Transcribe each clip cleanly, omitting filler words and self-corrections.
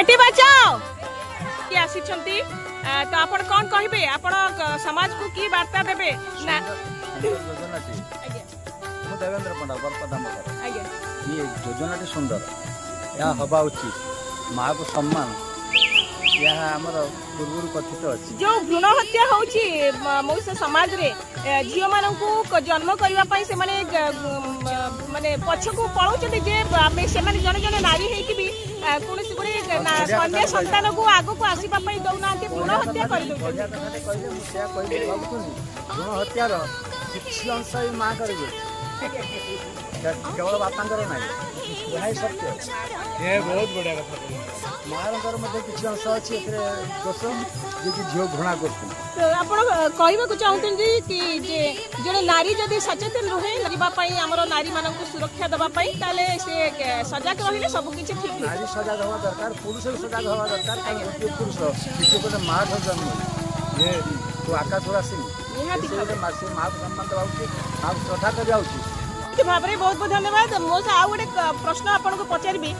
बेटी बचाओ कि आसिछंती तो आपण कोन कहिबे आपण समाज को की वार्ता देबे ना मु देवेंद्र पंडा बरपदा मगर ये योजना सुंदर या हवा उचित माँ को सम्मान यह आमर पूर्व कथित अच्छी जो भ्रूण हत्या होची मौसा समाज रे झियो मानकू जन्म करबा पई से माने माने पछकू पळौचते जे से माने जने जने नारी हे कि भी कोनसी गुरे कन्या संतान को आगो को आसीबा पई दउना के भ्रूण हत्या कर दउ भ्रूण हत्या रो किछि अंश माँ करबे केवल बापांकर ना यह सत्य ये बहुत बढ़िया कथा मार मध्य किसी अंश अच्छी दोष जी झील घृणा कर चाहते कि जड़े नारी जदि सचेतन रहे आमर नारी मान सुरक्षा देवाई से सजग रही सबकि ठीक नारी सजग हवा दरकार पुरुष सजग हवा दरकार गोटे पुरुष किसी गोटे माँ जन्म ये तो आकाश आसनी माँ को सम्मान देवा उचित माँ को श्रद्धा करवा उचित भाव में बहुत बहुत धन्यवाद मो आउ गोटे प्रश्न आपन को पचारि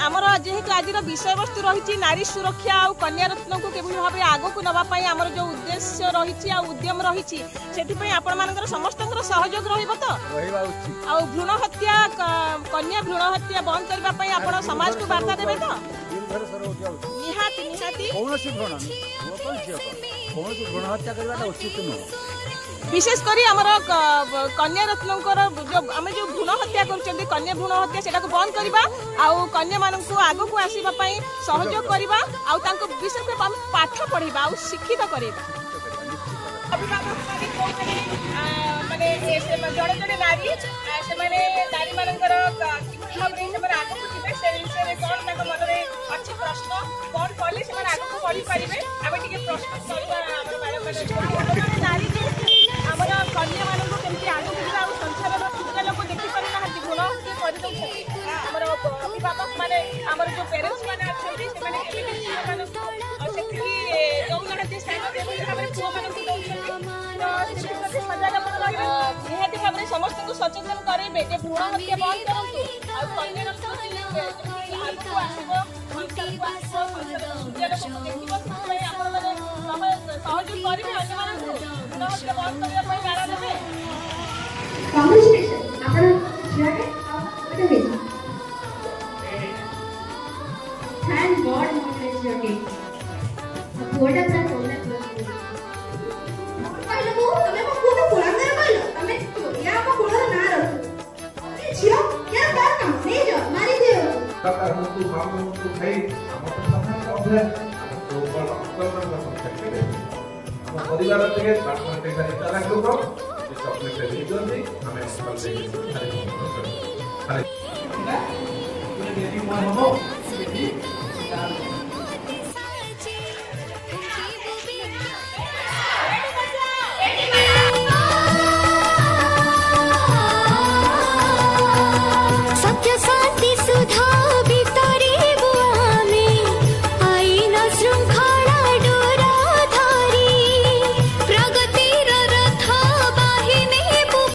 आमर जेहेतु आज विषय वस्तु रही नारी सुरक्षा और कन्या रत्न को किभली भाव आग को नवाई आमर जो उद्देश्य रही उद्यम रही आपण समस्त सहयोग तो भ्रूण हत्या कन्या भ्रूण हत्या बंद करने आप समाज को वार्ता देवे तो निहाती निहाती भ्रूण हत्या करवा उचित नुह विशेष करी आमर कन्या रत्नकर जो आम जो भ्रूण हत्या कर कन्या भ्रूण हत्या से बंद करवा आउ कन्या मान आग को आसवा सहयोग करवा आउ विशेष पाठ पढ़ा आउ शिक्षित करवा जड़े जड़े नारी से नारी मानकर आग को जीवे से विषय कौन मन में अच्छी प्रश्न कौन कले से आग को बढ़ी पारे आम टे प्रश्न नारी आमर कन्या मान कमी आगे जीवा और संसार कितना लोग देखिपार ना भ्रूण हत्या कर अभिभावक मैंने आमर जो पेरेन्ट्स मैंने अच्छे दौना स्थान भाव पुओ मान निहाती भाव में समस्त को सचेतन करेंगे जे भ्रूण हत्या बंद करूँ और कन्या आगू आसो सहयोग करेंगे परिवार